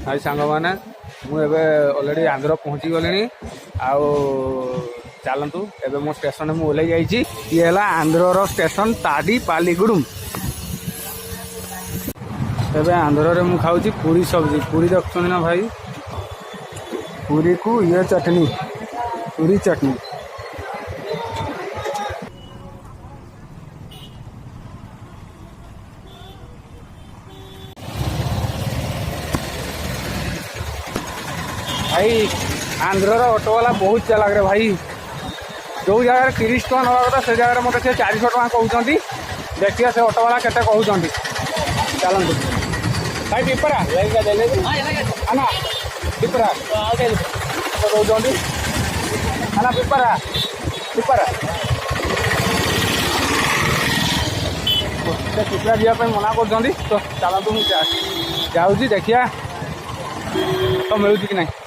High सांग मैंने मुझे अलरेडी आंध्र पहुँची गली चलतु एवं मो स्टेशन में ओह्ल ये आंध्र स्टेशन ताड़ी पालीगुड़ुम। एवं आंध्र में खाऊँ पूरी सब्जी पूरी देखते ना भाई पूरी को ये चटनी पूरी चटनी भाई आंध्र ऑटो वाला बहुत चलाक रे भाई जो जगह 30 टका नवा कथा से जगह मतलब 400 टका कहते देखिए से ऑटो वाला केते कहते चलतु भाई पिपरा आना पिपरा कहते आना पिपरा पिपरा पिपरा जावाई मना कर तो चलतु मुझे जाऊँगी देखिया तो मिलूँ कि नहीं।